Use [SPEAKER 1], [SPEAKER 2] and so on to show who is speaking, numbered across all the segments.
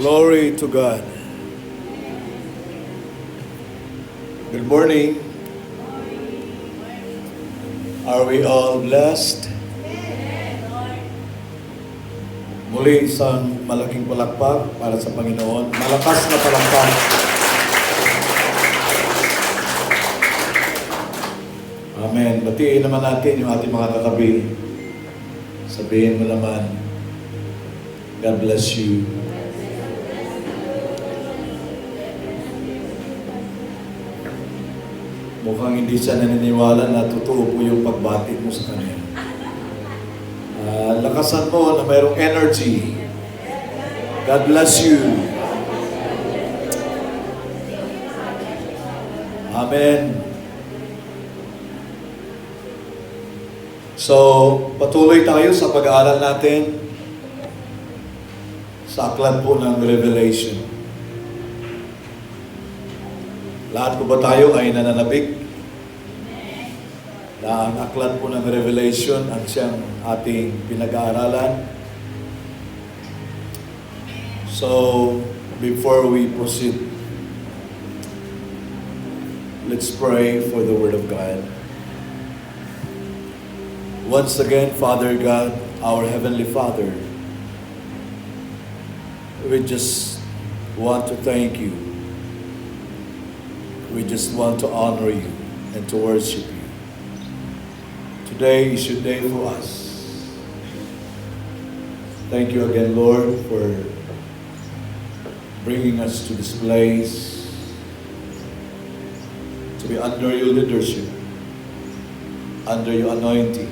[SPEAKER 1] Glory to God. Good morning. Are we all blessed? Muli isang malaking palakpak para sa Panginoon. Malakas na palakpak. Amen. Batiin naman natin yung ating mga katabi. Sabihin mo naman, God bless you. Mukhang hindi siya naniniwala na totoo po yung pagbati mo sa kanya. Lakasan mo na mayroong energy. God bless you. Amen. So, patuloy tayo sa pag-aaral natin sa aklat po ng Revelation. Lahat po ba tayo ay nananabik na ang aklat po ng Revelation ang siyang ating pinag-aaralan? So, before we proceed, let's pray for the Word of God. Once again, Father God, our Heavenly Father, we just want to thank you. We just want to honor you and to worship you. Today is your day for us. Thank you again, Lord, for bringing us to this place to be under your leadership, under your anointing,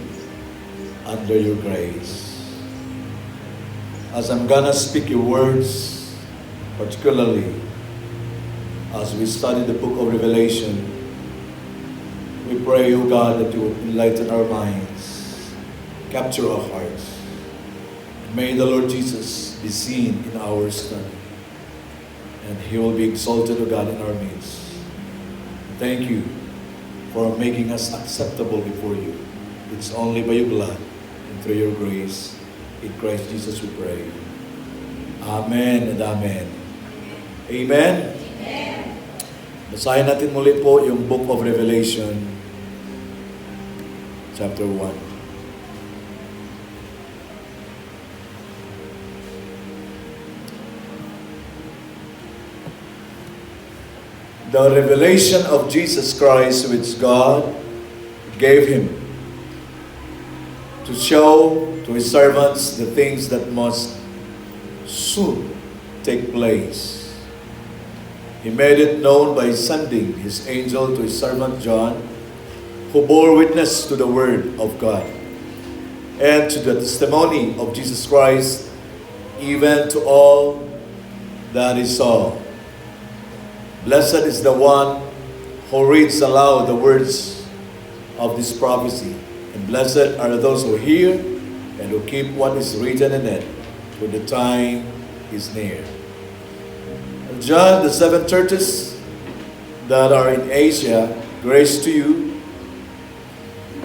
[SPEAKER 1] under your grace. As I'm gonna speak your words, particularly as we study the book of Revelation, we pray, O God, that you would enlighten our minds, capture our hearts. May the Lord Jesus be seen in our study, and He will be exalted, O God, in our midst. Thank you for making us acceptable before you. It's only by your blood and through your grace. In Christ Jesus we pray. Amen and amen. Amen. Basahin natin muli po yung Book of Revelation, chapter 1. The revelation of Jesus Christ which God gave him to show to his servants the things that must soon take place. He made it known by sending his angel to his servant John, who bore witness to the word of God and to the testimony of Jesus Christ, even to all that he saw. Blessed is the one who reads aloud the words of this prophecy, and blessed are those who hear and who keep what is written in it, for the time is near. John, the 7 churches that are in Asia, grace to you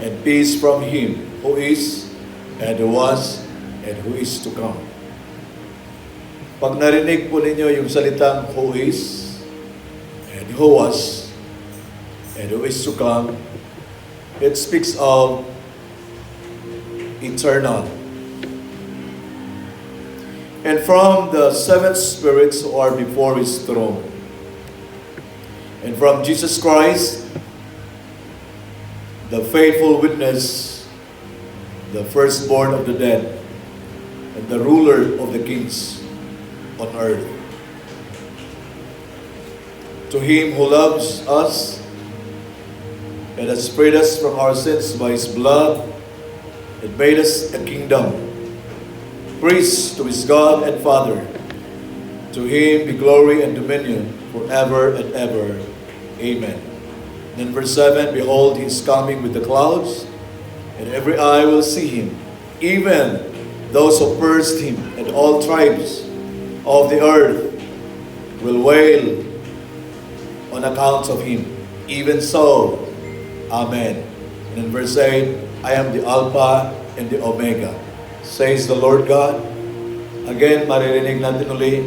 [SPEAKER 1] and peace from him who is, and who was, and who is to come. Pag narinig po ninyo yung salitang who is, and who was, and who is to come, it speaks of eternal. And from the 7 spirits who are before his throne, and from Jesus Christ, the faithful witness, the firstborn of the dead, and the ruler of the kings on earth. To him who loves us and has freed us from our sins by his blood and made us a kingdom, priests to his God and Father. To him be glory and dominion forever and ever. Amen. Then verse 7, behold, he is coming with the clouds, and every eye will see him, even those who pierced him, and all tribes of the earth will wail on account of him. Even so, amen. And in verse 8, I am the Alpha and the Omega, says the Lord God. Again, maririnig natin uli,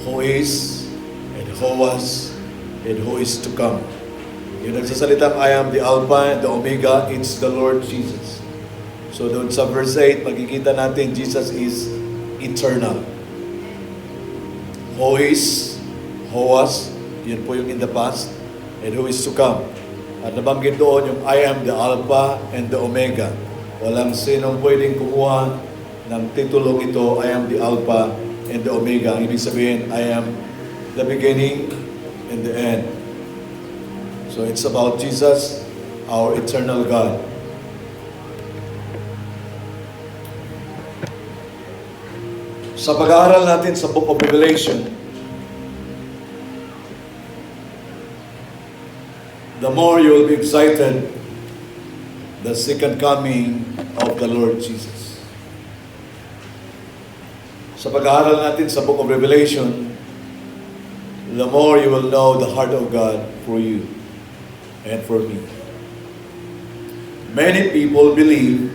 [SPEAKER 1] who is, and who was, and who is to come. Yung nagsasalitang, I am the Alpha and the Omega, it's the Lord Jesus. So doon sa verse 8, makikita natin, Jesus is eternal. Who is, who was, yun po yung in the past, and who is to come. At nabanggit doon yung I am the Alpha and the Omega. Walang sinong pwedeng kumuha ng titulong ito, I am the Alpha and the Omega. Ang ibig sabihin, I am the beginning and the end. So it's about Jesus, our eternal God. Sa pag-aaral natin sa Book of Revelation, the more you will be excited the second coming of the Lord Jesus. Sa pag-aaral natin sa Book of Revelation, the more you will know the heart of God for you and for me. Many people believe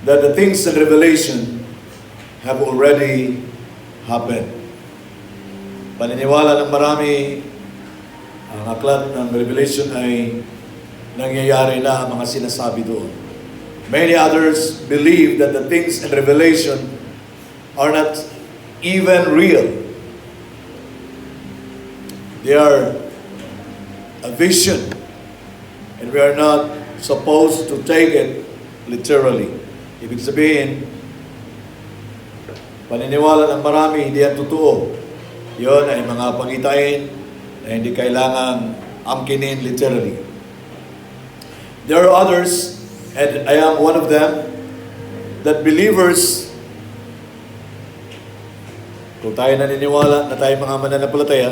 [SPEAKER 1] that the things in Revelation have already happened. Paniniwala ng marami, ang aklat ng Revelation ay nangyayari na ang mga sinasabi doon. Many others believe that the things in Revelation are not even real. They are a vision, and we are not supposed to take it literally. Ibig sabihin, paniniwala ng marami, hindi yan totoo. Yun ay mga pangitain na hindi kailangan amkinin literally. There are others, and I am one of them, that believers, kung tayo naniniwala na tayo mga mananampalataya,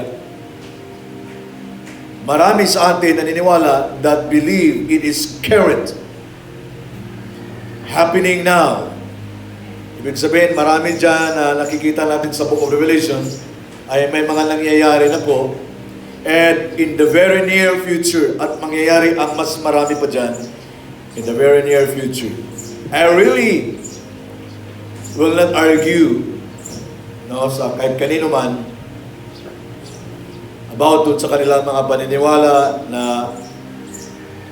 [SPEAKER 1] marami sa atin naniniwala that believe it is current, happening now. Ibig sabihin, marami dyan na nakikita natin sa Book of Revelation ay may mga nangyayari na po, and in the very near future, at mangyayari ang mas marami pa dyan in the very near future. I really will not argue sa kahit kanino man about sa kanilang mga paniniwala na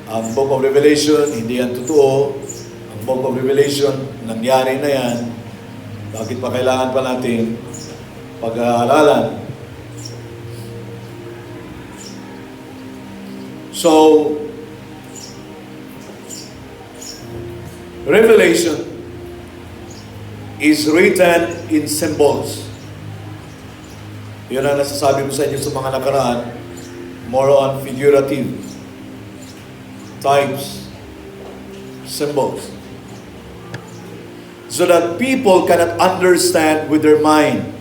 [SPEAKER 1] ang Book of Revelation hindi yan totoo. Ang Book of Revelation nangyari na yan. Bakit pa kailangan pa natin pag-aaralan? So, Revelation is written in symbols. Yun ang nasasabi ko sa inyo sa mga nakaraan, more on figurative types, symbols. So that people cannot understand with their mind,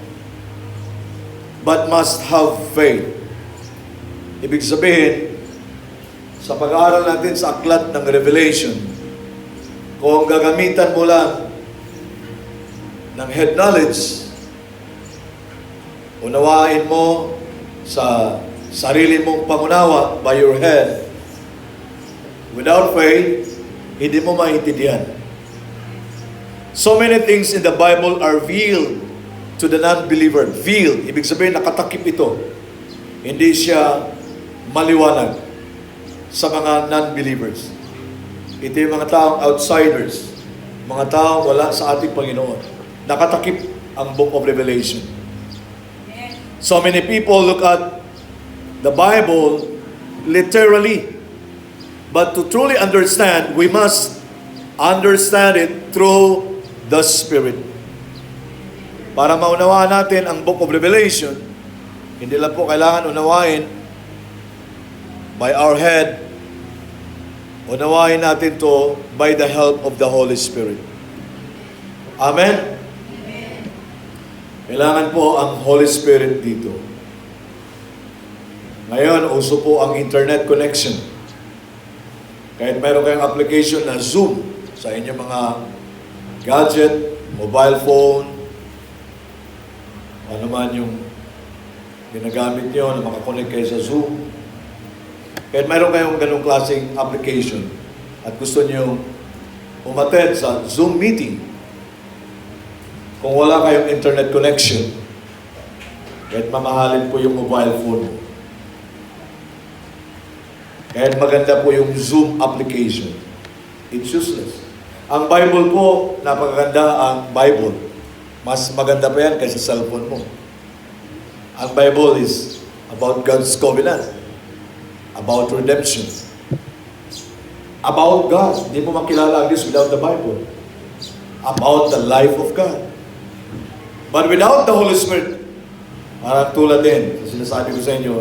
[SPEAKER 1] but must have faith. Ibig sabihin, sa pag-aaral natin sa aklat ng Revelation, kung gagamitan mo lang ng head knowledge, unawain mo sa sarili mong pangunawa by your head, without faith, hindi mo maintindihan. So many things in the Bible are veiled to the non-believer. Veiled, ibig sabihin nakatakip ito. Hindi siya maliwanag sa mga non-believers. Ito yung mga taong outsiders, mga taong wala sa ating Panginoon. Nakatakip ang Book of Revelation. So many people look at the Bible literally. But to truly understand, we must understand it through the Spirit. Para maunawaan natin ang Book of Revelation, hindi lang po kailangan unawain by our head, unawain natin to by the help of the Holy Spirit. Amen? Kailangan po ang Holy Spirit dito. Ngayon, uso po ang internet connection. Kahit mayroon kayong application na Zoom sa inyong mga gadget, mobile phone, ano man yung ginagamit nyo na makakonect kayo sa Zoom. Kahit mayroon kayong ganong klaseng application at gusto nyo umattend sa Zoom meeting, kung wala kayong internet connection, Kahit mamahalin po yung mobile phone mo. Kahit maganda po yung Zoom application. It's useless. Ang Bible po, napakaganda ang Bible. Mas maganda pa yan kaysa cellphone mo. Ang Bible is about God's covenant. About redemption. About God. Hindi mo makilala ang Diyos without the Bible. About the life of God. But without the Holy Spirit, parang tulad din, sinasabi ko sa inyo,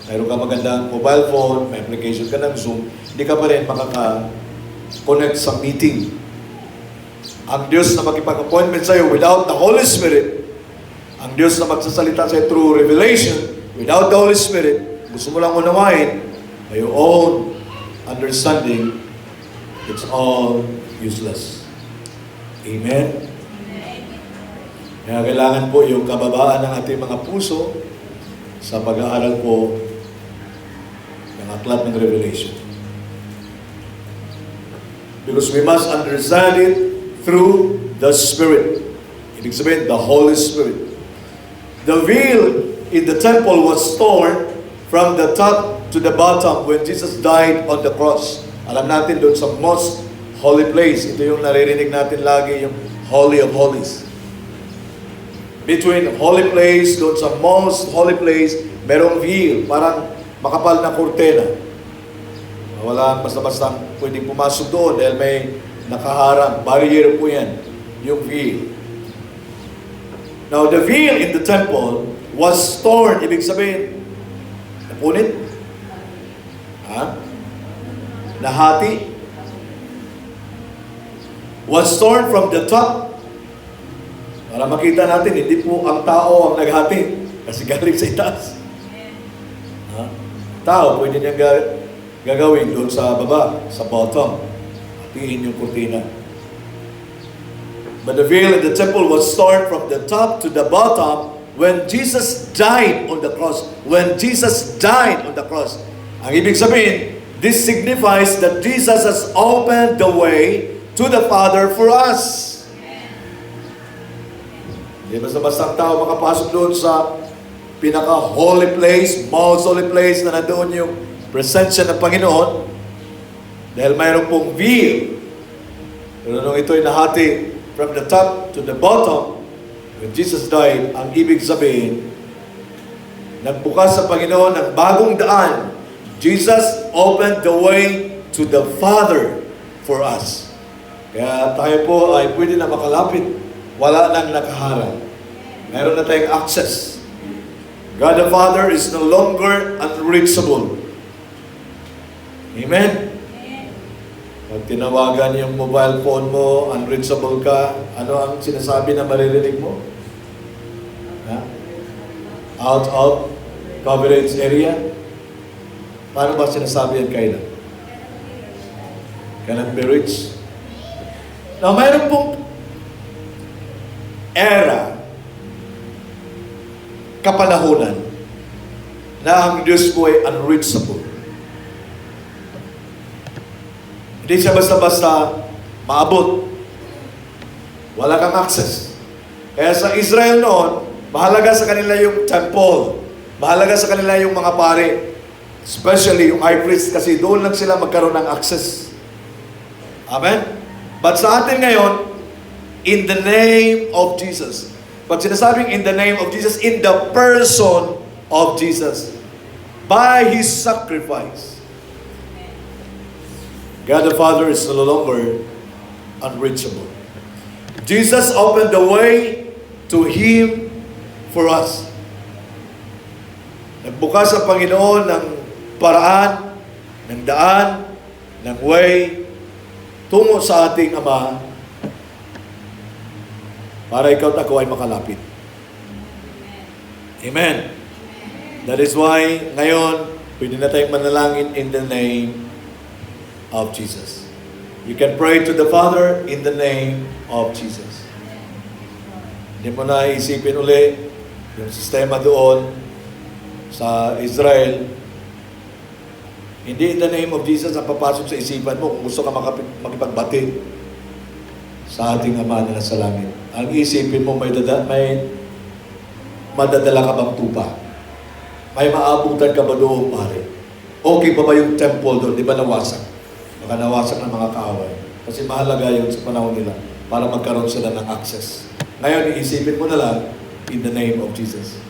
[SPEAKER 1] mayroon ka magandang mobile phone, may application ka ng Zoom, hindi ka pa rin makaka-connect sa meeting. Ang Diyos na makipag-appointment sa iyo without the Holy Spirit, ang Diyos na magsasalita sa iyo through revelation, without the Holy Spirit, gusto mo lang unawain, by your own understanding, it's all useless. Amen? Kaya kailangan po yung kababaan ng ating mga puso sa pag-aaral po ng aklat ng Revelation. Because we must understand it through the Spirit. Ibig sabihin, the Holy Spirit. The veil in the temple was torn from the top to the bottom when Jesus died on the cross. Alam natin doon sa most holy place, ito yung naririnig natin lagi, yung Holy of Holies. Between holy place, doon sa most holy place, merong veil, parang makapal na kurtena. Wala basta-basta pwedeng pumasok doon dahil may nakaharang. Barrier po yan, yung veil. Now, the veil in the temple was torn. Ibig sabihin, napunit? Nahati? Was torn from the top. Para makita natin, hindi po ang tao ang naghati. Kasi galing sa itaas. Tao, pwede niyang gagawin doon sa baba, sa bottom. Hatiin yung kurtina. But the veil in the temple was torn from the top to the bottom when Jesus died on the cross. When Jesus died on the cross. Ang ibig sabihin, this signifies that Jesus has opened the way to the Father for us. Hindi basta-basta ang tao makapasok doon sa pinaka-holy place, most holy place na nandoon yung presensya ng Panginoon dahil mayroon pong veil. Pero nung ito'y nahati from the top to the bottom, when Jesus died, ang ibig sabihin, nagbukas sa Panginoon ng bagong daan. Jesus opened the way to the Father for us. Kaya tayo po ay pwede na makalapit. Wala nang nakaharang. Meron na tayong access. God the Father is no longer unreachable. Amen? Pag tinawagan yung mobile phone mo, unreachable ka, ano ang sinasabi na maririnig mo? Out of coverage area? Paano ba sinasabi yan kailan? Cannot be reached. Now, mayroon pong era, kapanahunan, na ang Diyos po ay unreachable. Hindi siya basta-basta maabot. Wala kang access. Kaya sa Israel noon, mahalaga sa kanila yung temple. Mahalaga sa kanila yung mga pare. Especially yung high priest kasi doon lang sila magkaroon ng access. Amen? But sa atin ngayon, in the name of Jesus. Pag sinasabing in the name of Jesus, in the person of Jesus. By His sacrifice. God the Father is no longer unreachable. Jesus opened the way to Him for us. Nagbukas ang Panginoon ng paraan, ng daan, ng way, tungo sa ating Ama, para ikaw at ako ay makalapit. Amen. That is why, ngayon, pwede na tayong manalangin in the name of Jesus. You can pray to the Father in the name of Jesus. Hindi mo na isipin uli yung sistema doon sa Israel. Hindi in the name of Jesus ang papasok sa isipan mo kung gusto ka makipagbati sa ating Ama na nasa langit. Ang isipin mo may madadala ka bang tupa? May maabutan ka ba doon, pare? Okay pa ba yung temple doon? Di ba nawasak? Baka nawasak ng mga kaaway. Kasi mahalaga yun sa panahon nila para magkaroon sila ng access. Ngayon, iisipin mo na lang, in the name of Jesus.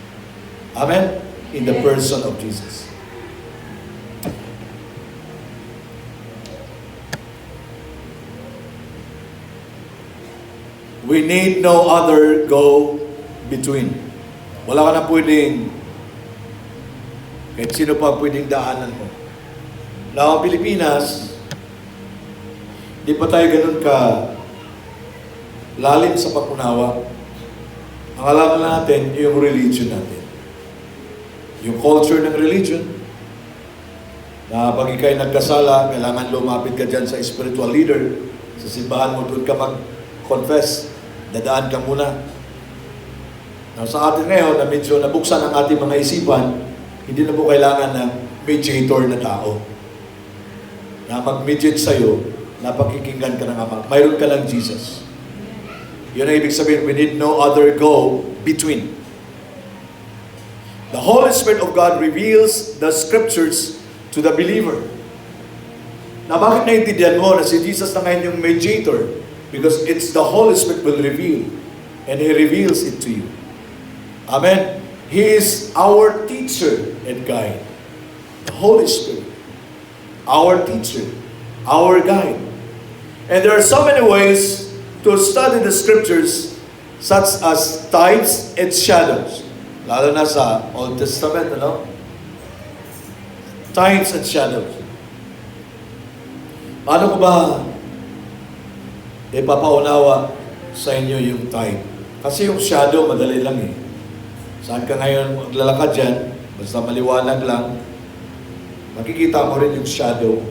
[SPEAKER 1] Amen? In the person of Jesus. We need no other go-between. Wala ka na pwedeng, kahit sino pa pwedeng daanan mo. Now, Pilipinas, di pa tayo ganun ka lalim sa pag-unawa. Ang alam natin, yung religion natin. Yung culture ng religion, na pag ikaw'y nagkasala, kailangan lumapit ka dyan sa spiritual leader, sa simbahan mo, doon ka mag-confess, dadaan ka muna. Now, sa atin ngayon, na medyo nabuksan ang ating mga isipan, hindi na po kailangan ng mediator na tao na mag-mediate sa'yo, na pakikinggan ka ng Ama. Mayroon ka lang Jesus. Yun ang ibig sabihin, we need no other go-between. The Holy Spirit of God reveals the Scriptures to the believer. Na bakit naintindihan mo na si Jesus na ngayon yung mediator? Because it's the Holy Spirit will reveal. And He reveals it to you. Amen? He is our teacher and guide. The Holy Spirit. Our teacher. Our guide. And there are so many ways to study the Scriptures, such as types and shadows. Lalo na sa Old Testament, ano? Types and shadows. Paano ko ba ipapaunawa sa inyo yung type? Kasi yung shadow, madali lang eh. Saan ka ngayon maglalakad dyan, basta maliwanag lang, makikita mo rin yung shadow.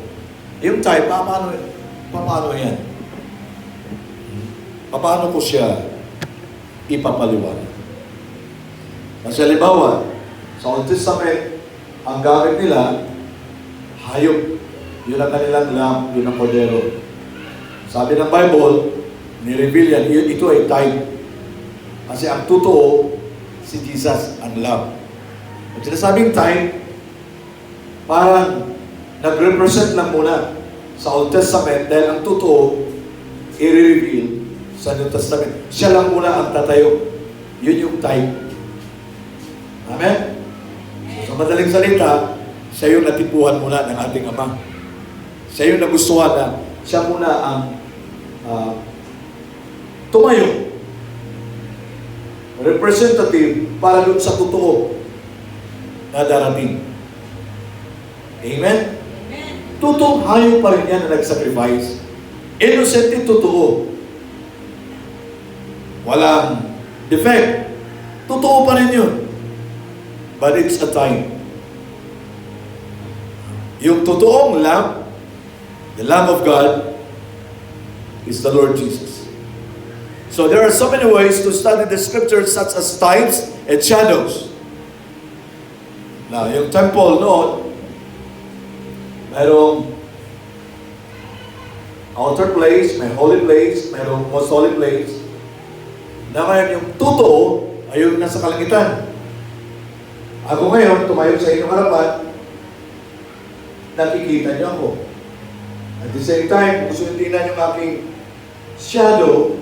[SPEAKER 1] Yung type, paano yan? Paano ko siya ipapaliwanag? Kasi halimbawa, sa Old Testament, ang gamit nila, hayop. Yun ang kanilang lamb, yun ang kordero. Sabi ng Bible, ni-reveal yan, ito ay type. Kasi ang totoo, si Jesus ang lamb. At sinasabing type, parang nag-represent lang muna sa Old Testament dahil ang totoo, i-reveal sa New Testament. Siya lang muna ang tatayo. Yun yung type. Amen? So, sa madaling salita, siya yung natipuhan muna ng ating Ama. Siya yung nagustuhan na siya muna ang tumayo. Representative para doon sa totoo na darating. Amen?
[SPEAKER 2] Amen.
[SPEAKER 1] Totoong hayop pa rin yan na nag-sacrifice. Innocent din totoo. Walang defect. Totoo pa rin yun. But it's a time. Yung totoong Lamb, the Lamb of God, is the Lord Jesus. So there are so many ways to study the Scriptures, such as types and shadows. Now, yung temple noon, mayroong outer place, may holy place, mayroong most holy place. Na ngayon yung totoo ay yung nasa kalangitan. Ako ngayon, tumayo sa inyong harapan, nakikita niyo ako. At the same time, kung sundin yung aking shadow,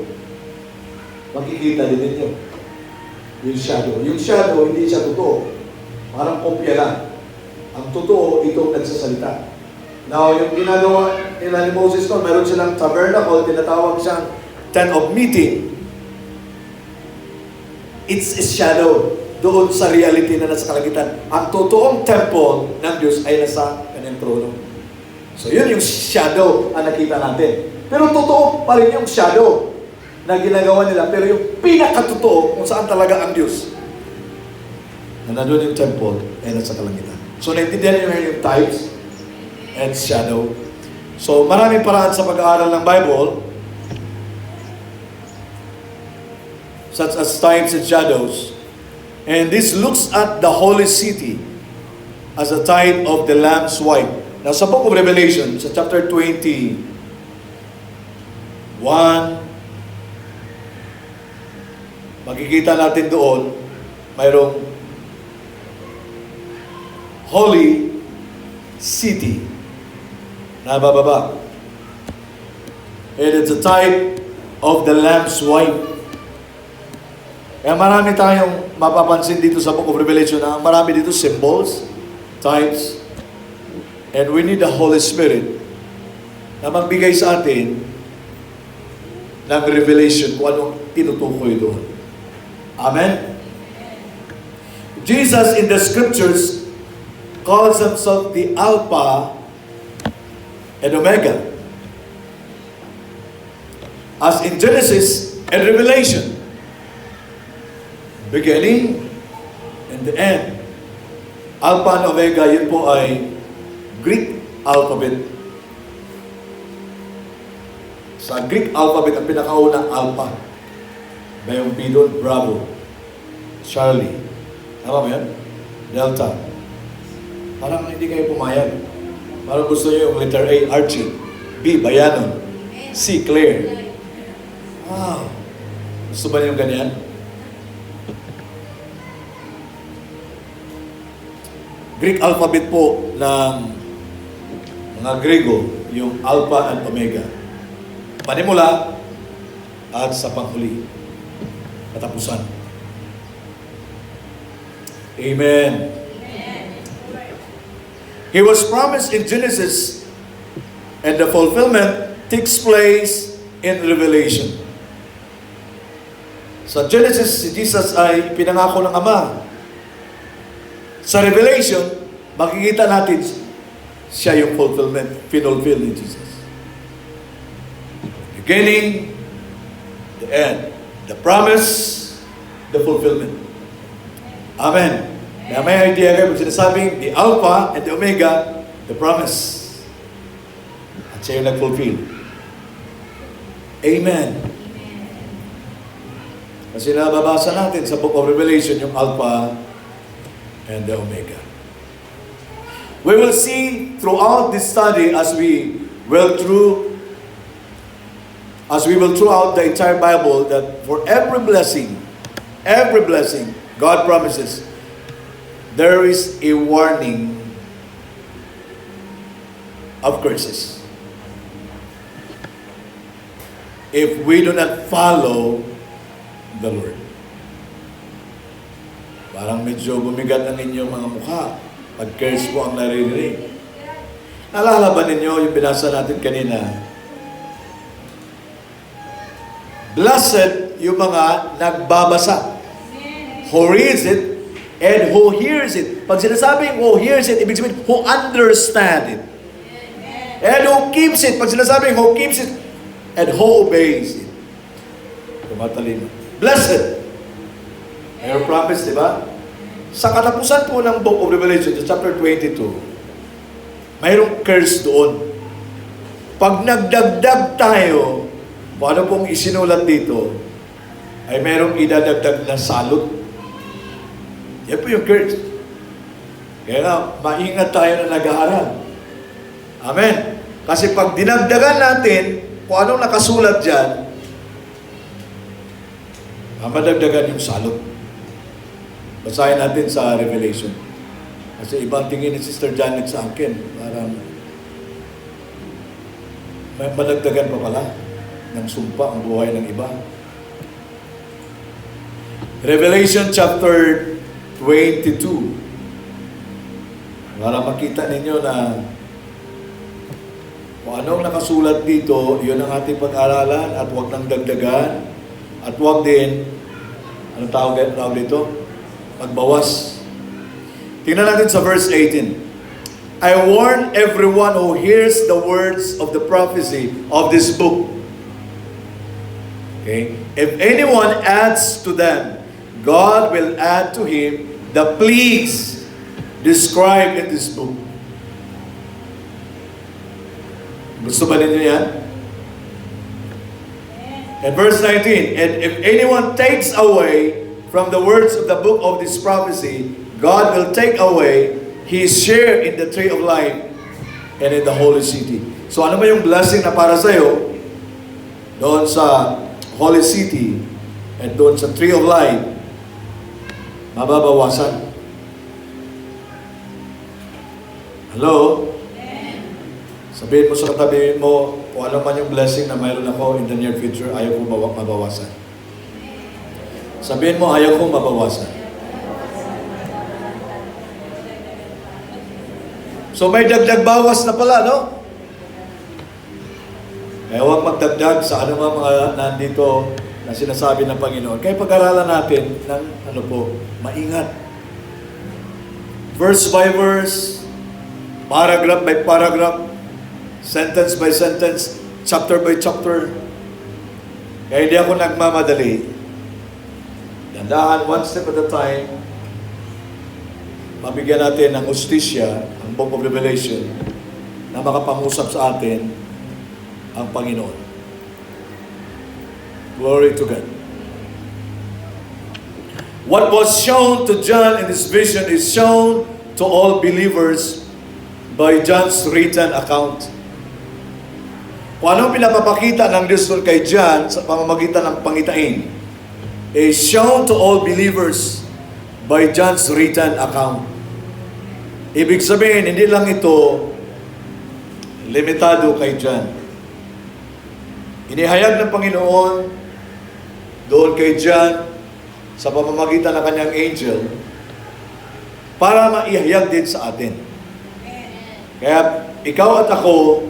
[SPEAKER 1] makikita din ninyo. Yung shadow. Yung shadow, hindi siya totoo. Parang kopya lang. Ang totoo, itong nagsasalita. Now, yung ginagawa nila ni Moses noon, meron silang tabernacle, tinatawag siyang tent of meeting. It's a shadow doon sa reality na nasa kalangitan. Ang totoong temple ng Diyos ay nasa kanyang trono. So yun yung shadow ang nakita natin. Pero totoo pa rin yung shadow na ginagawa nila. Pero yung pinakatotoo kung saan talaga ang Diyos na nandun yung temple ay nasa kalangitan. So naintindihan nyo yung types and shadow. So maraming paraan sa pag-aaral ng Bible, such as types and shadows. And this looks at the holy city as a type of the Lamb's wife. Now, sa book of Revelation, sa chapter 21, makikita natin doon mayroong holy city na bababa. And it's a type of the Lamb's wife. Kaya marami tayong mapapansin dito sa Book of Revelation na marami dito symbols, types, and we need the Holy Spirit na magbigay sa atin ng revelation kung anong tinutukoy doon. Amen? Jesus in the scriptures calls himself the Alpha and Omega. As in Genesis and Revelation, beginning and the end. Alpha and Omega, yun po ay Greek alphabet. Sa Greek alphabet, ang pinakaunang Alpha. Mayroong B doon, Bravo, Charlie. Tama ba yan? Delta. Parang hindi kayo pumayag. Parang gusto nyo yung letter A, Archie. B, Bayanon. C, Claire. Wow. Gusto ba niyo ganyan? Greek alphabet po ng mga Grego, yung Alpha and Omega. Panimula at sa panghuli. Katapusan. Amen. He was promised in Genesis, and the fulfillment takes place in Revelation. Sa Genesis, si Jesus ay pinangako ng Ama. Sa Revelation, makikita natin siya yung fulfillment, finulfill ni Jesus. Beginning, the end. The promise, the fulfillment. Amen. Kaya may idea kayo pag sinasabing the Alpha and the Omega, the promise. At siya yung nag-fulfill. Amen. Kasi nababasa natin sa Book of Revelation yung Alpha and the Omega. We will see throughout this study as we will throughout the entire Bible that for every blessing, God promises, there is a warning of curses. If we do not follow the Lord. Parang medyo bumigat ang inyong mga mukha pag curse po ang naririnig. Naalala ba ninyo yung binasa natin kanina? Blessed yung mga nagbabasa. Who reads it and who hears it. Pag sinasabing who hears it, ibig sabihin who understand it. And who keeps it. Pag sinasabing who keeps it and who obeys it. Tumatalino. Blessed. Mayroong promise, di ba? Sa katapusan po ng Book of Revelation, chapter 22, mayroong curse doon. Pag nagdagdag tayo, kung ano pong isinulat dito, ay mayroong idadagdag na salot. Yan po yung curse. Kaya nga, maingat tayo na nag-aaral. Amen. Kasi pag dinagdagan natin, kung anong nakasulat dyan, madagdagan yung salot. Basahin natin sa Revelation. Kasi ibang tingin ni Sister Janet sa akin, parang may madagdagan pa pala ng sumpa ang buhay ng iba. Revelation chapter 22. Para makita ninyo na kung anong nakasulat dito, yun ang ating pag-aralan at huwag nang dagdagan at huwag din anong tawag dito? Magbawas. Tingnan natin sa verse 18. I warn everyone who hears the words of the prophecy of this book. Okay? If anyone adds to them, God will add to him the plagues described in this book. Gusto ba ninyo yan? And verse 19, and if anyone takes away from the words of the book of this prophecy, God will take away his share in the tree of life and in the holy city. So ano ba yung blessing na para sa'yo doon sa holy city and doon sa tree of life? mababawasan. Hello? Sabihin mo sa katabi mo, kung ano man yung blessing na mayroon ako in the near future, ayaw ko mabawasan. Sabihin mo, ayaw ko mabawasan. So may dagdag bawas na pala, no? Kaya huwag magdagdag sa anumang mga nandito na sinasabi ng Panginoon. Kaya pag-aralan natin ng maingat. Verse by verse, paragraph by paragraph, sentence by sentence, chapter by chapter. Kaya hindi ako nagmamadali. Dandahan, one step at a time, mabigyan natin ng hustisya, ang book of Revelation, na makapangusap sa atin ang Panginoon. Glory to God. What was shown to John in this vision is shown to all believers by John's written account. Kung anong pinapapakita ng Diyos kay John sa pamamagitan ng pangitain is shown to all believers by John's written account. Ibig sabihin, hindi lang ito limitado kay John. Inihayag ng Panginoon doon kay John sa pamamagitan ng kanyang angel para maihayag din sa atin. Kaya ikaw at ako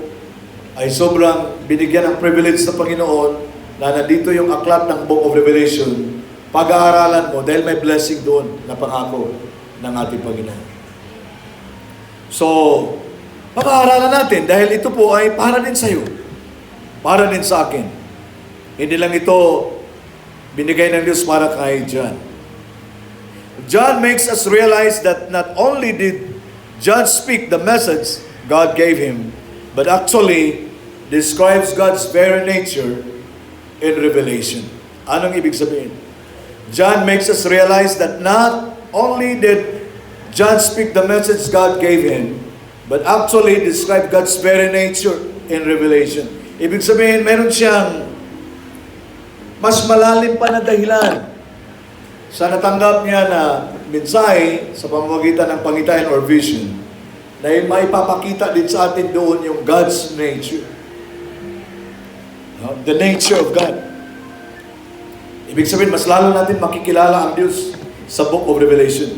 [SPEAKER 1] ay sobrang binigyan ng privilege sa Panginoon na nandito yung aklat ng Book of Revelation, pag-aaralan mo dahil may blessing doon na pangako ng ating Panginoon. So, pag-aaralan natin dahil ito po ay para din sa iyo, para din sa akin. Hindi lang ito binigay ng Diyos para kay John. John makes us realize that not only did John speak the message God gave him, but actually describes God's very nature in Revelation. Anong ibig sabihin? John makes us realize that not only did John speak the message God gave him, but actually describe God's very nature in Revelation. Ibig sabihin, meron siyang mas malalim pa na dahilan sa natanggap niya na mensahe sa pamamagitan ng pangitain or vision na maipapakita din sa atin doon yung God's nature. The nature of God. Ibig sabihin, mas lalo natin makikilala ang Diyos sa Book of Revelation.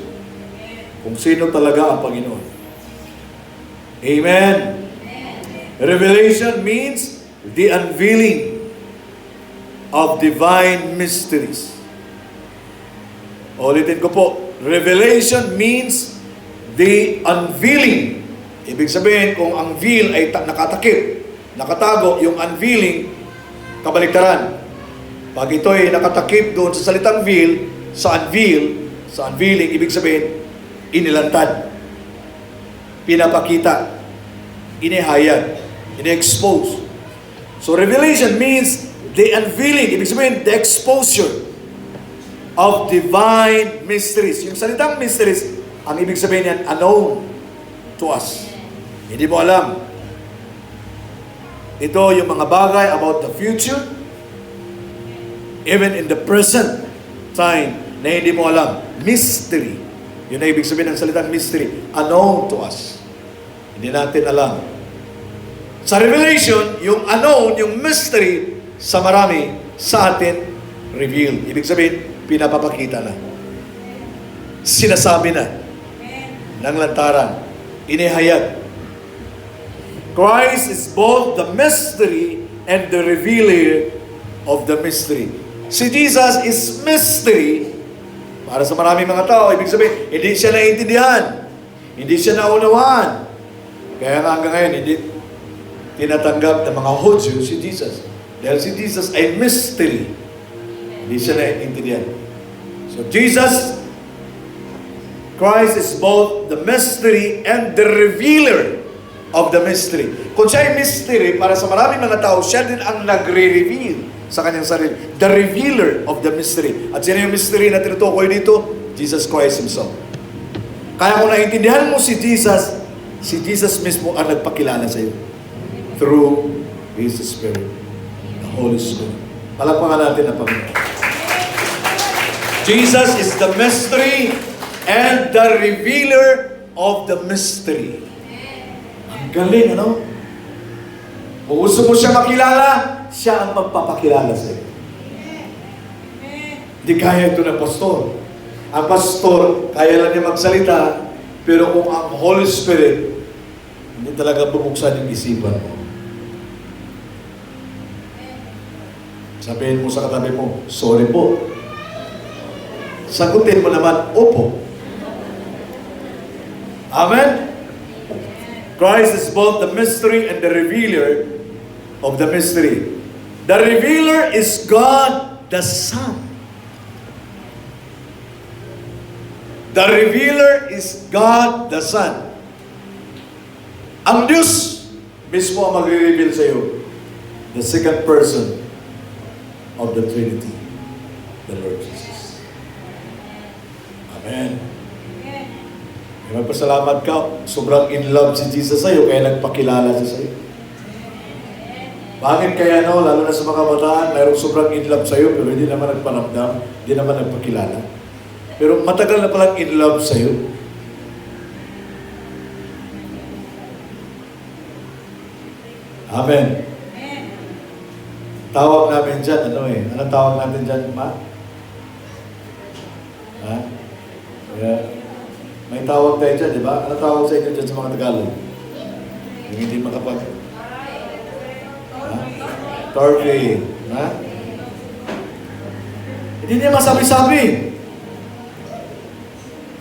[SPEAKER 1] Kung sino talaga ang Panginoon. Amen. Revelation means the unveiling of divine mysteries. Ulitin ko po. Revelation means the unveiling. Ibig sabihin, kung ang veil ay nakatakip, nakatago, yung unveiling, kabaliktaran. Pag ito ay nakatakip doon sa salitang veil, sa unveiling, ibig sabihin, inilantad, pinapakita, inihayag, ini-expose. So revelation means the unveiling, ibig sabihin, the exposure of divine mysteries. Yung salitang mysteries, ang ibig sabihin yan, unknown to us. Hindi mo alam. Ito yung mga bagay about the future, even in the present time, na hindi mo alam. Mystery. Yun ang ibig sabihin ng salitang mystery. Unknown to us. Hindi natin alam. Sa Revelation, yung unknown, yung mystery, sa marami, sa atin, revealed. Ibig sabihin, pinapapakita na. Sinasabi na. Ng lantaran. Inihayag. Christ is both the mystery and the revealer of the mystery. Si Jesus is mystery para sa maraming mga tao. Ibig sabihin, hindi siya naiintindihan. Hindi siya naunawaan. Kaya nga hanggang ngayon, hindi tinatanggap ng mga Hudyo si Jesus. Dahil si Jesus ay mystery. Hindi siya naiintindihan. So Jesus, Christ is both the mystery and the revealer of the mystery. Kung siya ay mystery, para sa maraming mga tao, siya din ang nagre-reveal sa kanyang sarili. The revealer of the mystery. At sino yung mystery na tinutukoy dito? Jesus Christ Himself. Kaya kung naiintindihan mo si Jesus mismo ang nagpakilala sa iyo. Through His Spirit. The Holy Spirit. Palakpakan natin ang Panginoon. Jesus is the mystery and the revealer of the mystery. Ang galing, ano? Kung gusto mo siya makilala, siya ang magpapakilala sa iyo. Hindi kaya ito ng pastor. Ang pastor, kaya lang niya magsalita, pero kung ang Holy Spirit, hindi talaga bubuksan yung isipan mo. Sabihin mo sa katabi mo, sorry po. Sagutin mo naman, opo. Amen? Christ is both the mystery and the revealer of the mystery. The revealer is God the Son. The revealer is God the Son. Ang Diyos mismo ang magre-reveal sa iyo. The second person of the Trinity, the Lord Jesus. Amen. Magpasalamat ka, sobrang in love si Jesus sa iyo, kaya nagpakilala siya sa iyo. Bakit kaya lalo na sa mga kabataan, mayroong sobrang in love sa iyo, pero hindi naman nagpanamdam, hindi naman nagpakilala. Pero matagal na palang in love sa iyo. Amen. Tawag namin dyan, Anong tawag natin dyan, Ma? Ha? Yeah. May tawag tayo dyan, di ba? Anong tawag sa inyo dyan sa mga Tagalog? Yung hindi makapag... Ha? Torpe. Ha? Hindi niya masabi-sabi.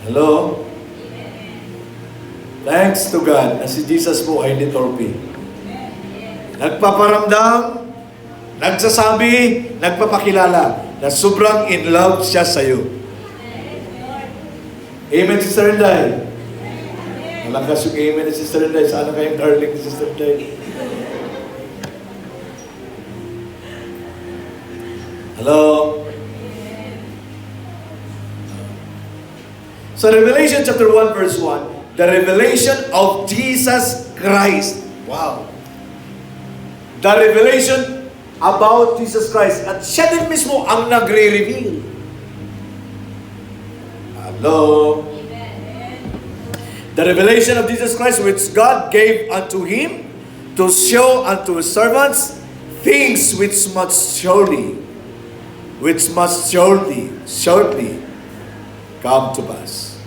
[SPEAKER 1] Hello? Thanks to God na si Jesus po ay hindi torpe. Nagpaparamdam, nagsasabi, nagpapakilala na sobrang in love siya sa iyo. Amen, Sister Inday. Malakas yung amen ni Sister Inday. Sana kayong darling ni Sister Inday. Hello? So Revelation chapter 1 verse 1, the revelation of Jesus Christ. Wow. The revelation about Jesus Christ. At siya din mismo ang nagre-reveal. Hello? The revelation of Jesus Christ which God gave unto Him to show unto His servants things which must shortly come to pass.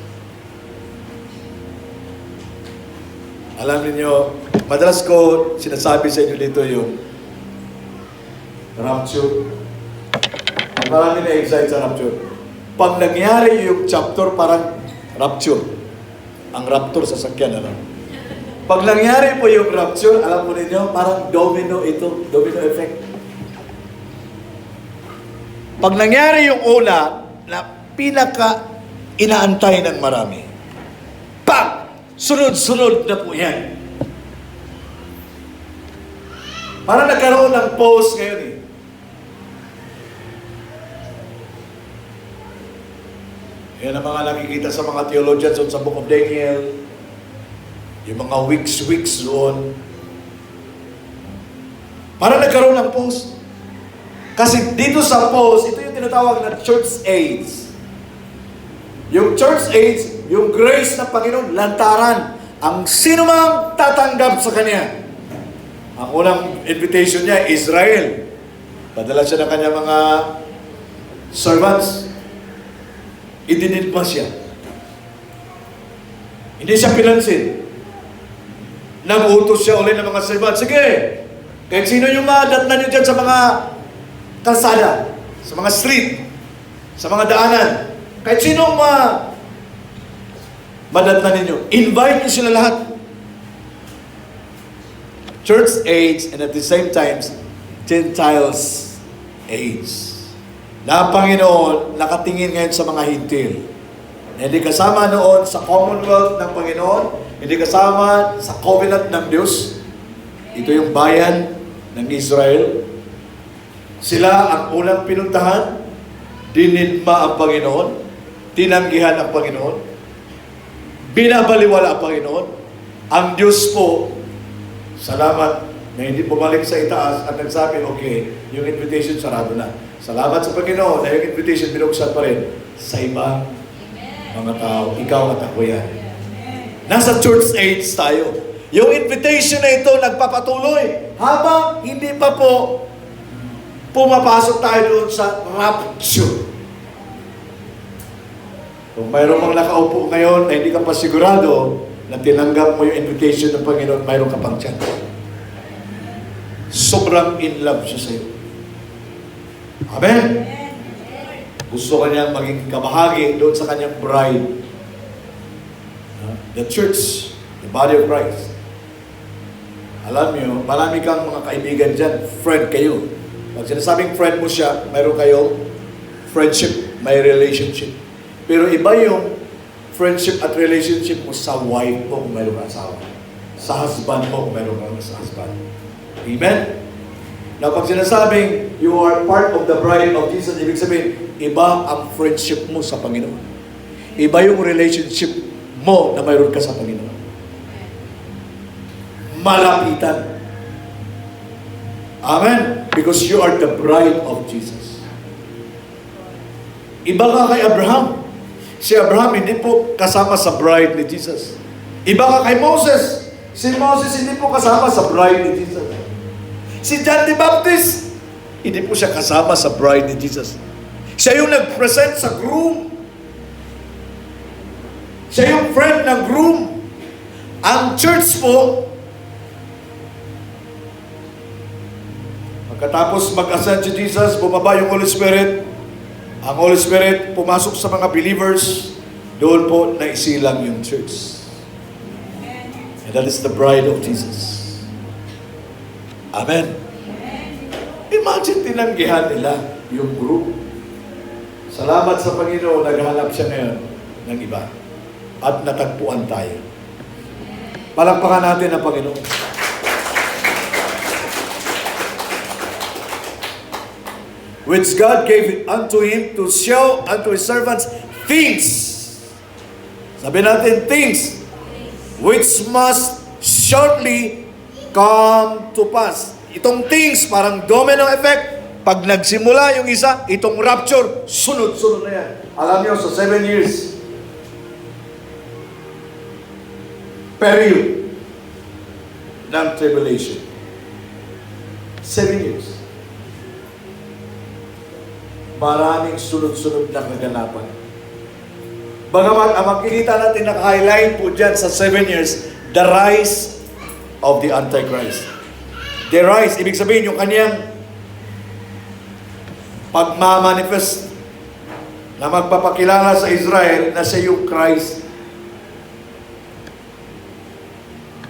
[SPEAKER 1] Alam niyo, madalas ko sinasabi sa inyo dito yung rapture. Marami na-excite sa rapture. Pag nangyari yung chapter, parang rapture. Ang rapture sa sakyan, Pag nangyari po yung rapture, alam mo ninyo, parang domino effect. Pag nangyari yung una, na pinaka inaantay ng marami, sunod-sunod na po yan. Parang nagkaroon ng pause ngayon Yan ang mga nakikita sa mga theologians sa Book of Daniel. Yung mga weeks doon. Parang nagkaroon ng pause. Kasi dito sa pause, ito yung tinatawag na church age. Yung church age, yung grace ng Panginoon, lantaran. Ang sino mang tatanggap sa Kanya. Ang unang invitation niya, Israel. Padala siya ng kanyang mga servants. Idinilpa siya. Hindi siya pinansin. Nag-utos siya ulit ng mga servants. Sige, kahit sino yung madatnan nyo dyan sa mga kalsada, sa mga street, sa mga daanan, kahit sino madatnan ninyo, invite niyo sila lahat. Church age and at the same time, Gentiles age. Na Panginoon nakatingin ngayon sa mga hintil. Hindi kasama noon sa commonwealth ng Panginoon, hindi kasama sa covenant ng Diyos. Ito yung bayan ng Israel. Sila ang unang pinuntahan, dinidma ang Panginoon, tinanggihan ang Panginoon, binabaliwala ang Panginoon. Ang Diyos po, salamat na hindi bumalik sa itaas at nagsabi, okay, yung invitation sarado na. Salamat sa Panginoon na yung invitation binuksan pa rin sa ibang mga tao. Ikaw at ako yan. Nasa church age tayo. Yung invitation na ito nagpapatuloy habang hindi pa po pumapasok tayo doon sa rapture. Kung mayroon mang nakaupo ngayon na hindi ka pa sigurado na tinanggap mo yung invitation ng Panginoon, mayroon ka pang chance. Sobrang in love siya sa'yo. Amen? Gusto kanyang maging kabahagi doon sa kanyang bride. The church, the body of Christ. Alam niyo, marami kang mga kaibigan dyan, friend kayo. Pag sinasabing friend mo siya, mayroon kayong friendship, may relationship. Pero iba yung friendship at relationship mo sa wife mo kung mayroon kang asawa. Sa husband mo kung mayroon kang husband. Amen? Na pag sinasabing you are part of the bride of Jesus, ibig sabihin, iba ang friendship mo sa Panginoon. Iba yung relationship mo na mayroon ka sa Panginoon. Malapitan. Amen? Because you are the bride of Jesus. Iba ka kay Abraham. Si Abraham hindi po kasama sa bride ni Jesus. Iba ka kay Moses. Si Moses hindi po kasama sa bride ni Jesus. Si John the Baptist, hindi po siya kasama sa bride ni Jesus. Siya yung nag-present sa groom. Siya yung friend ng groom. Ang church po, pagkatapos mag-ascend si Jesus, bumaba yung Holy Spirit. Ang Holy Spirit pumasok sa mga believers. Doon po naisilang yung church. And that is the bride of Jesus. Amen. Imagine tinanggihan nila yung group. Salamat sa Panginoon, naghanap siya ngayon ng iba. At natagpuan tayo. Palakpakan natin ang Panginoon. Which God gave unto him to show unto his servants things. Sabi natin, things which must shortly come to pass. Itong things, parang domino effect. Pag nagsimula yung isa, itong rapture, sunod-sunod na yan. Alam niyo, sa 7 years, period ng tribulation. 7 years. Maraming sunod-sunod na kaganapan. Bagamat, ang makikita natin naka-highlight po dyan sa 7 years, the rise of the Antichrist. The rise, ibig sabihin yung kanyang pagmamanifest na magpapakilala sa Israel na siya yung Christ.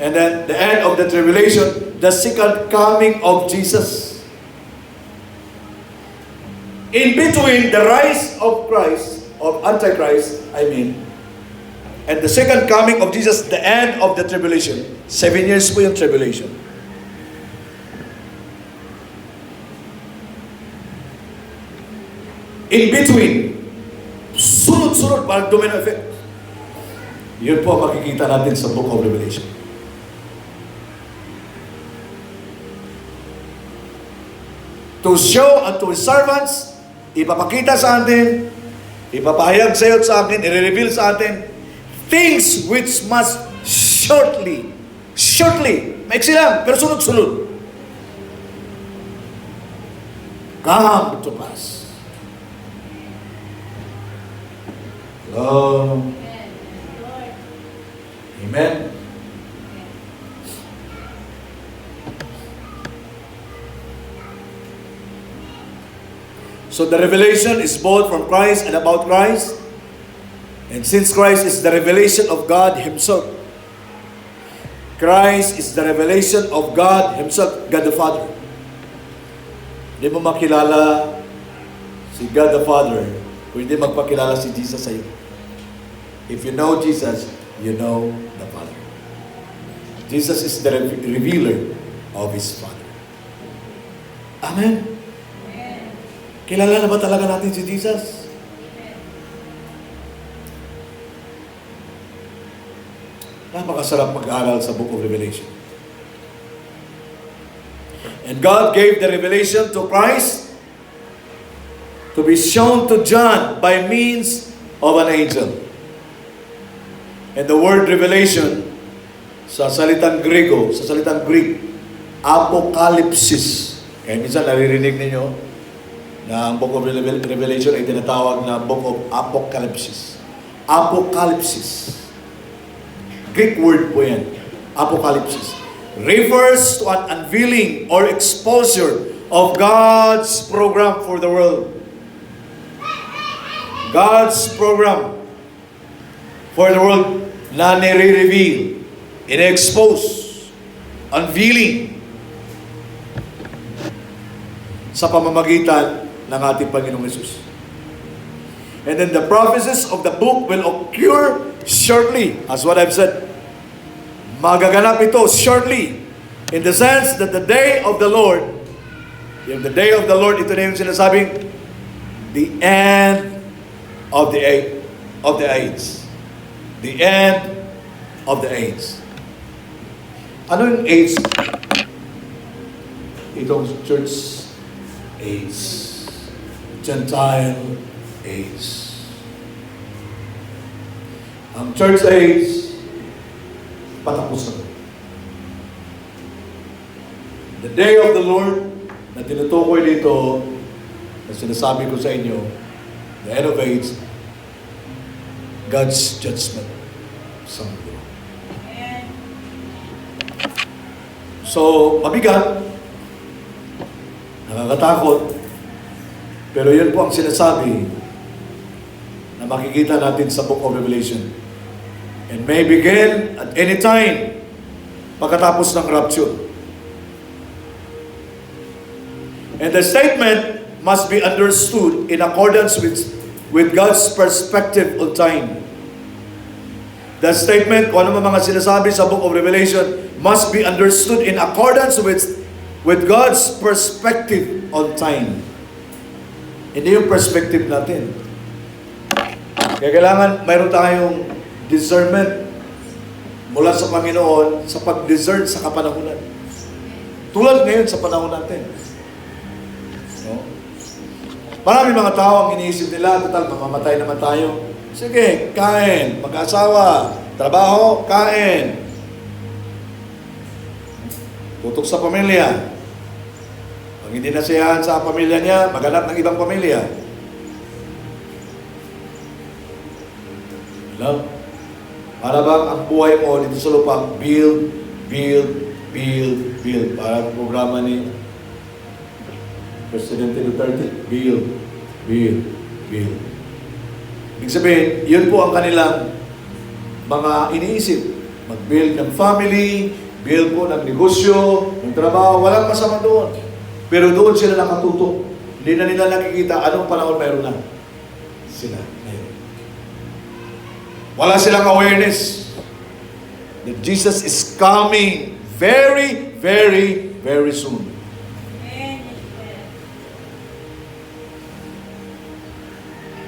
[SPEAKER 1] And then, the end of the tribulation, the second coming of Jesus. In between the rise of Christ, of Antichrist, and the second coming of Jesus, the end of the tribulation. 7 years po yung tribulation. In between, sunod-sunod, parang domino effect. Yun po ang makikita natin sa Book of Revelation. To show unto his servants, ipapakita sa atin, ipapahayag sa iyo at sa akin, i-reveal sa atin, things which must shortly, maiksi lang, pero sunod-sunod, come to pass. Hello. Amen. So the revelation is both from Christ and about Christ. And since Christ is the revelation of God Himself, Christ is the revelation of God Himself, God the Father. Hindi mo makilala si God the Father kung hindi magpakilala si Jesus sa iyo. If you know Jesus, you know the Father. Jesus is the revealer of His Father. Amen. Kilala na ba talaga natin si Jesus? Napakasarap mag-aral sa Book of Revelation. And God gave the revelation to Christ. to be shown to John by means of an angel. And the word revelation, sa salitang Greek, apocalypsis. Kaya minsan naririnig ninyo na ang Book of Revelation ay tinatawag na Book of Apocalypsis. Apocalypsis. Greek word po yan. Apocalypsis. Refers to an unveiling or exposure of God's program for the world. God's program for the world na nire-reveal, in-expose, unveiling sa pamamagitan ng ating Panginoong Hesus. And then the prophecies of the book will occur shortly, as what I've said. Magaganap ito shortly, in the sense that the day of the Lord, yung the day of the Lord, ito na yung sinasabing, the end of the age. The end of the age. Ano yung age? Itong church age. Gentile age. Ang church age, patapos na. The day of the Lord, na tinutukoy dito, na sinasabi ko sa inyo, the end of age, God's judgment sa mundo. So, mabigat, nakakatakot, pero yun po ang sinasabi na makikita natin sa Book of Revelation. And may begin at any time pagkatapos ng rapture. And the statement must be understood in accordance with God's perspective on time. The statement, kung ano mga sinasabi sa Book of Revelation, must be understood in accordance with God's perspective on time. Hindi yung perspective natin. Kaya kailangan mayroon tayong discernment mula sa Panginoon sa pag-discern sa kapanahunan. Tulad ngayon sa panahon natin. No? Marami mga tao ang iniisip nila, total, mamamatay naman tayo. Sige, kain, mag-asawa, trabaho, kain. Tutok sa pamilya. Pag hindi nasiyahan sa pamilya niya, maghanap ng ibang pamilya. Hello? Para bang ang buhay mo dito sa lupa, build. Para ang programa ni Presidente Duterte, build. Ibig sabihin, yun po ang kanilang mga iniisip. Mag-build ng family, build po ng negosyo, ng trabaho, walang masama doon. Pero doon sila nakatutok. Hindi na nila nakikita anong panahon mayroon na sila. Wala silang awareness that Jesus is coming very, very, very soon.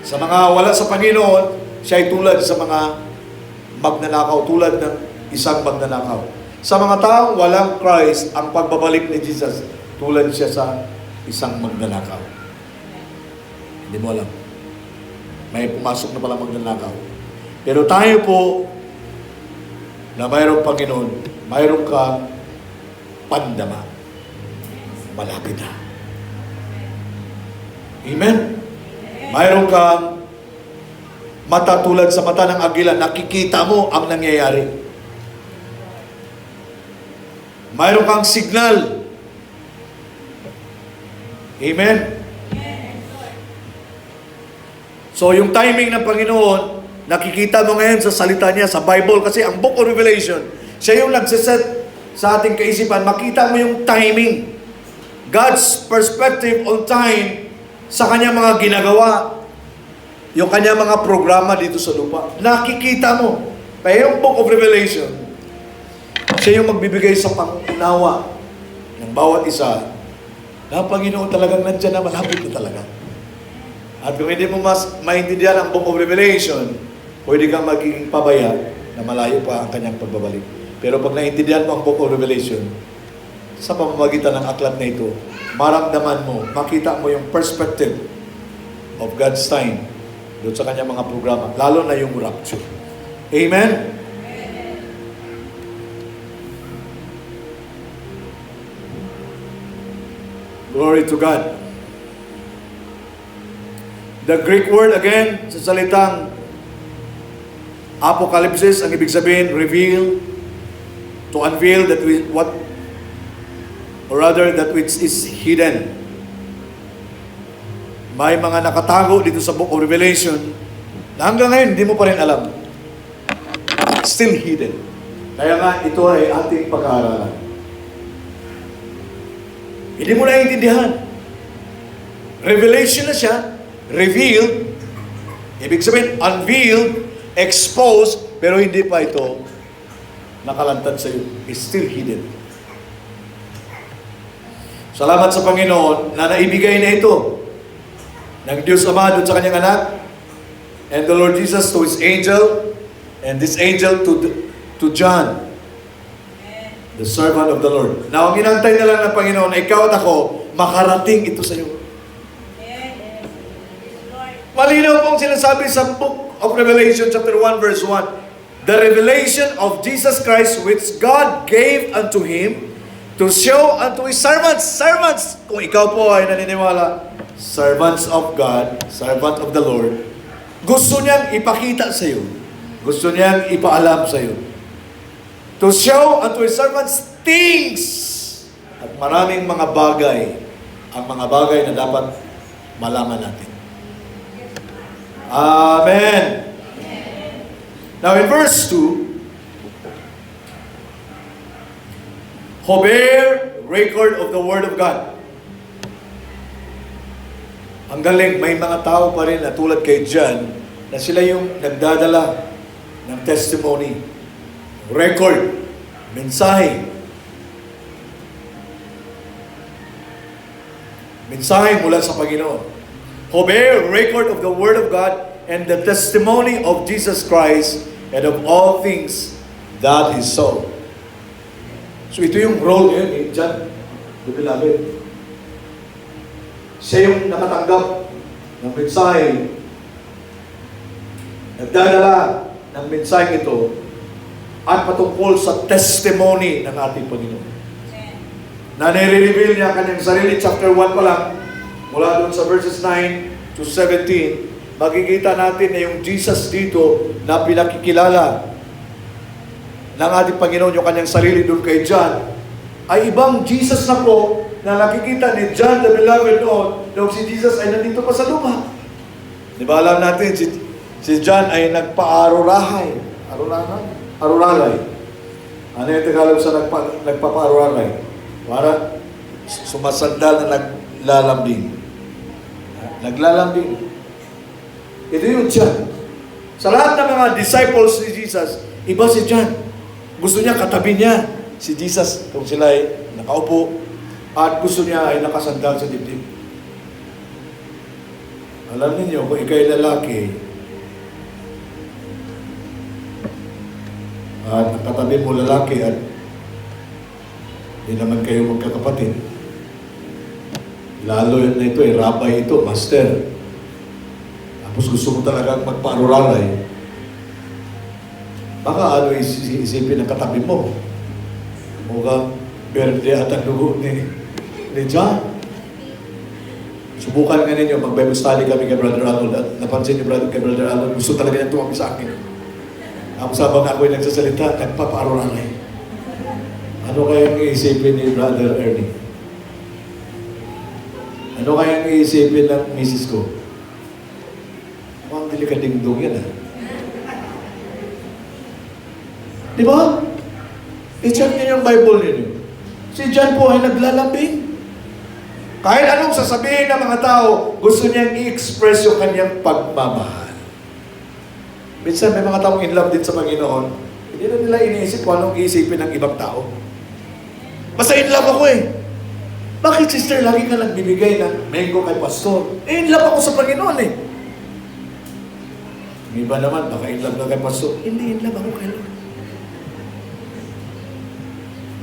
[SPEAKER 1] Sa mga wala sa Panginoon, siya ay tulad sa mga magnanakaw, tulad ng isang magnanakaw. Sa mga taong walang Christ, ang pagbabalik ni Jesus, tulad siya sa isang magnanakaw. Hindi mo alam. May pumasok na pala magnanakaw. Pero tayo po, na mayroong Panginoon, mayroong kang pandama. Malapit na. Amen? Mayroon kang mata tulad sa mata ng agila, nakikita mo ang nangyayari. Mayroon kang signal. Amen? So yung timing ng Panginoon, nakikita mo ngayon sa salita niya, sa Bible, kasi ang Book of Revelation, siya yung nagsiset sa ating kaisipan, makita mo yung timing. God's perspective on time sa kanya mga ginagawa, yung kanya mga programa dito sa lupa. Nakikita mo. Kaya yung Book of Revelation, siya yung magbibigay sa pangunawa ng bawat isa na ang Panginoon talagang nandiyan na, malapit na talaga. At kung hindi mo mas maintindihan ang Book of Revelation, pwede kang magiging pabaya na malayo pa ang kanyang pagbabalik. Pero pag naintindihan mo ang Book of Revelation, sa pamamagitan ng aklat na ito, maramdaman mo, makita mo yung perspective of God's time doon sa kanyang mga programa, lalo na yung rapture. Amen? Glory to God. The Greek word again, sa salitang apocalypse, ang ibig sabihin, reveal, to unveil that that which is hidden. May mga nakatago dito sa Book of Revelation na hanggang ngayon hindi mo pa rin alam. Still hidden. Kaya nga ito ay ating pag-aaralan. Hindi mo naiintindihan. Revelation na siya, revealed, ibig sabihin unveiled, exposed, pero hindi pa ito nakalantad sa iyo. It's still hidden. Salamat sa Panginoon na naibigay na ito ng Diyos Ama doon sa kanyang anak, and the Lord Jesus to His angel, and this angel to John, the servant of the Lord. Now, ang inantay na lang ng Panginoon na ikaw at ako, makarating ito sa iyo. Malinaw pong sinasabi sa Book of Revelation, chapter 1, verse 1, the revelation of Jesus Christ which God gave unto Him to show unto His servants. Servants! Kung ikaw po ay naniniwala, servants of God, servant of the Lord, gusto niyang ipakita sa iyo. Gusto niyang ipaalam sa iyo. To show unto His servants things. At maraming mga bagay, ang mga bagay na dapat malaman natin. Amen. Now in verse 2, bear record of the Word of God. Ang galing, may mga tao pa rin na tulad kay John na sila yung nagdadala ng testimony, record, mensahe. Mensahe mula sa Panginoon. Bear record of the Word of God and the testimony of Jesus Christ and of all things that He saw. So ito yung role ngayon ni John the Beloved. Siya yung nakatanggap ng mensahe, nagdadala ng mensahe ito at patungkol sa testimony ng ating Panginoon. Na nire-reveal niya kanyang sarili, chapter 1 pa lang, mula doon sa verses 9 to 17, makikita natin na yung Jesus dito na pinakikilala ng ating Panginoon, yung kanyang sarili doon kay John, ay ibang Jesus na po na nakikita ni John the Beloved noon nung si Jesus ay nandito pa sa lupa. Di ba alam natin, si John ay nagpa-arurahay. Aruralay. Ano yung Tagalog sa nagpapa-aruralay? Para sumasandal na naglalambing. Naglalambing. Ito yung John. Sa lahat ng mga disciples ni Jesus, iba si John. Gusto niya katabi niya si Jesus kung sila ay nakaupo at gusto niya ay nakasandal sa dibdib. Alam niyo kung ikay lalaki at katabi mo lalaki at hindi naman kayo magkakapatid, lalo yun na ito, rabay ito, master. Tapos gusto mo talagang magpa-aruralay. Baka ano isipin ng katabi mo? Mukhang berde at ang dugo ni John. Subukan nga ninyo, mag-Bible study kami kay Brother Arnold at napansin niyo kay Brother Arnold, gusto talaga niyang tumabi sa akin. Tapos habang ako'y nagsasalita, nagpapa-aruralay. Ano kayang iisipin ni Brother Ernie? Ano kayang iisipin ng misis ko? Mukhang delikadingdong yan, ha? Di ba? I-check niyo yung Bible ninyo. Si John po ay naglalambing. Kahit anong sasabihin ng mga tao, gusto niyang i-express yung kanyang pagmamahal. Minsan may mga taong in love din sa Panginoon, hindi na nila iniisip kung anong iisipin ng ibang tao. Basta in love ako eh. Bakit sister, lagi ka nagbibigay ng mango kay pastor? In love ako sa Panginoon eh. Yung iba naman, baka in love ka kay pastor. Hindi in love ako kay Lord.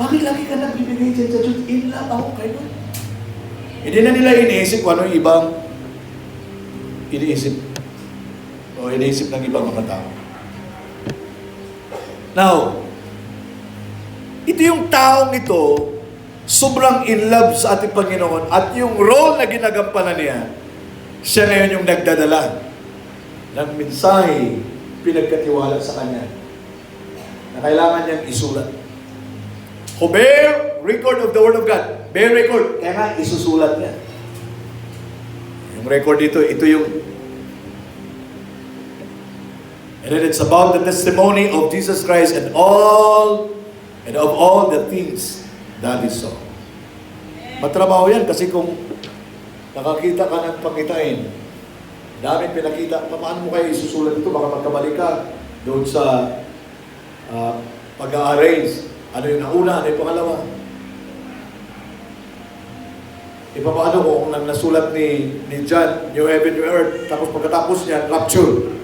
[SPEAKER 1] Bakit lagi ka nagbibigay dyan sa Diyos? In love ako kay Lord. Hindi na nila iniisip kung ano yung ibang iniisip o iniisip ng ibang mga tao. Now, ito yung taong ito, sobrang in love sa ating Panginoon at yung role na ginagampanan niya, siya ngayon yung nagdadala ng mensahe pinagkatiwala sa kanya na kailangan niyang isulat. Who bear record of the Word of God. Bear record. Kaya nga, isusulat niya. Yung record dito, ito yung and then it's about the testimony of Jesus Christ and of all the things that He saw. Matrabaho yan kasi kung nakakita ka ng pangitain, daming pinakita, paano mo kayo isusulat ito? Baka magkamali ka doon sa pag-a-arrange. Ano yung nauna, ano yung pangalawa? Paano kung nasulat ni John, New Heaven, New Earth, tapos pagkatapos niya, Rapture.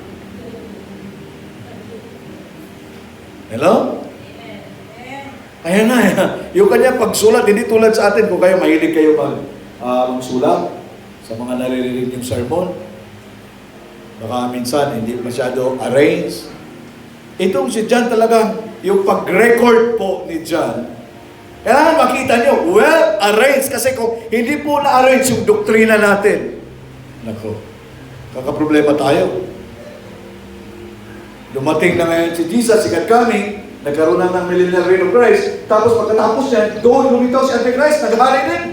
[SPEAKER 1] Hello? Ayan na, yung kanya pagsulat, hindi tulad sa atin kung kayo mahilig kayo magsulat sa mga naririnig yung sermon. Baka minsan hindi masyado arrange. Itong si John talaga, yung pag-record po ni John, kailangan makita nyo, well arranged. Kasi kung hindi po na-arrange yung doktrina natin, nako, kakaproblema tayo. Dumating na ngayon si Jesus, sikat kami, nagkaroon na ng millennial reign of Christ, tapos pagkatapos niya, doon lumitaw si Antichrist, naghahari din.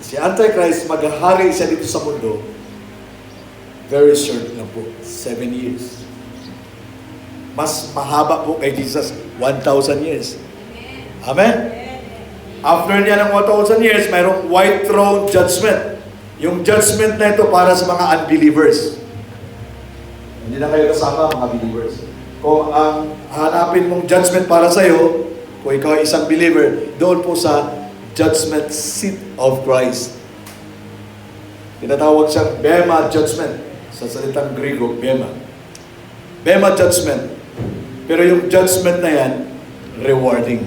[SPEAKER 1] Si Antichrist, maghahari siya dito sa mundo, very short na po, 7 years. Mas mahaba po kay Jesus, 1,000 years. Amen? After niya ng 1,000 years, mayroong white throne judgment. Yung judgment na ito para sa mga unbelievers. Hindi na kayo kasama, mga believers. Kung ang hanapin mong judgment para sa'yo, kung ikaw ay isang believer, doon po sa judgment seat of Christ. Tinatawag siyang Bema judgment. Sa salitang Griego, Bema. Bema judgment. Pero yung judgment na yan, rewarding.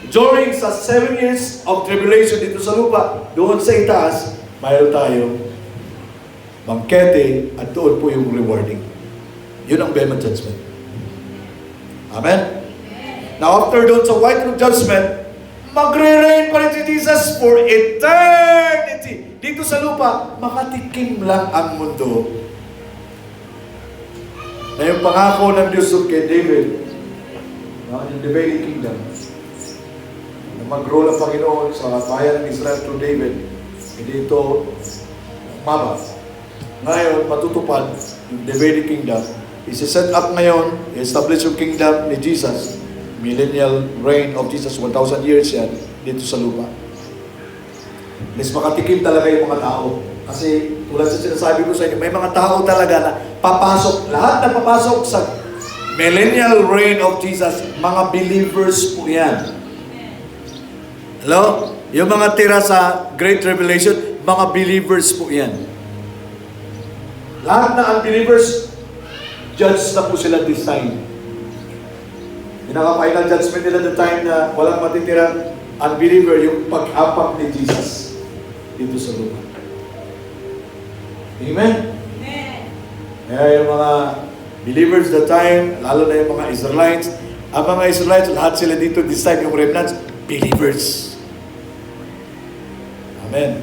[SPEAKER 1] During sa 7 years of tribulation dito sa lupa, doon sa itaas, mayroon tayo bangkete at doon po yung rewarding. Yun ang Bema judgment. Amen? Now after doon sa white throne judgment, magre-reign pa rin si Jesus for eternity. Dito sa lupa, makatikim lang ang mundo. Na yung pangako ng Diyos kay David, yung Davidic kingdom, na mag-rule ang Panginoon sa bayan ng Israel through David, hindi ito mabas. Ngayon, matutupad yung Davidic kingdom. Isi-set up ngayon, i-establish yung kingdom ni Jesus. Millennial reign of Jesus, 1,000 years yan, dito sa lupa. Mas makatikim talaga yung mga tao. Kasi, tulad sa sinasabi ko sa inyo, may mga tao talaga na papasok, lahat na papasok sa millennial reign of Jesus, mga believers po yan. Hello? Yung mga tira sa Great Revelation, mga believers po yan. Lahat na unbelievers, judge na po sila this time. Pinaka-final judgment nila the time na walang matitirang unbeliever, yung pag-apak ni Jesus dito sa lupa. Amen? Amen. Kaya yung mga believers that time, lalo na yung mga Israelites, ang mga Israelites, lahat sila dito this time, yung remnants, believers. Amen.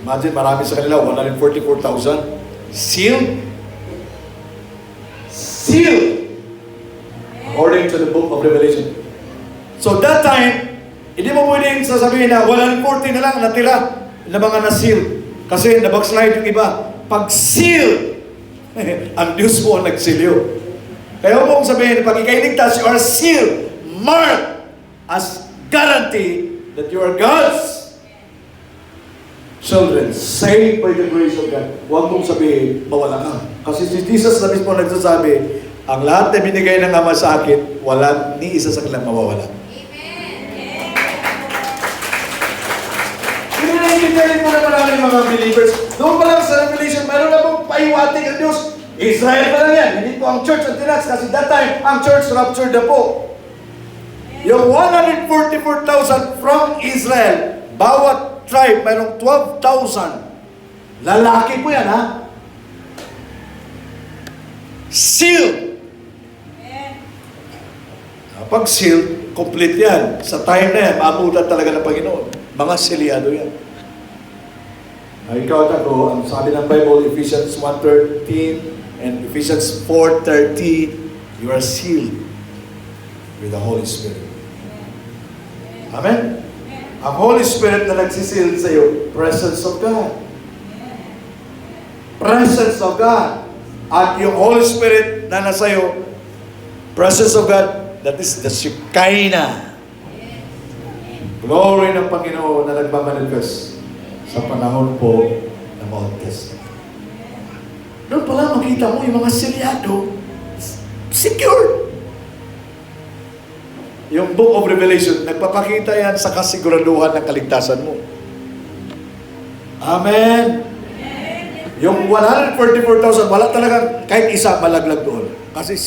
[SPEAKER 1] Imagine, marami sa kanila, 144,000. Sealed? Sealed! According to the book of Revelation. So that time, hindi mo pwedeng sasabihin na 140 na lang natira na mga na-seal. Kasi nabackslide yung iba. Pag-seal, ang Diyos mo ang nagsilyo. Kaya huwag mong sabihin, pag ikailigtas, you are sealed, marked as guarantee that you are God's children, saved by the grace of God. Huwag mong sabihin, mawala ka. Kasi si Jesus na mismo nagsasabi, ang lahat na binigay ng Ama sa akin, wala ni isa sa kanilang mawawala. Amen. Pinag-ibigay mo na maraming mga believers. Doon pa lang sa Revelation, mayroon na pong paiwating ang Diyos. Israel pa lang yan. Hindi po ang church ang tinas kasi that time, ang church raptured na po. Yung 144,000 from Israel, bawat tribe, mayroong 12,000. Lalaki po yan, ha? Sealed. Pag sealed, complete yan. Sa time na yan, maabutan talaga ng Panginoon. Mga selyado yan. Ikaw at ako, ang sabi ng Bible, Ephesians 1:13 and Ephesians 4:30, you are sealed with the Holy Spirit. Amen? Ang Holy Spirit na nagsiseal sa iyo, presence of God. Presence of God. At yung Holy Spirit na nasa iyo, presence of God, that is the Shekinah. Glory ng Panginoon na nagmamanifest sa panahon po ng Old Testament. Doon pala makita mo yung mga selyado, secure. Yung Book of Revelation, nagpapakita yan sa kasiguraduhan ng kaligtasan mo. Amen. Yung 144,000, wala talagang kahit isa malaglag doon. Kasi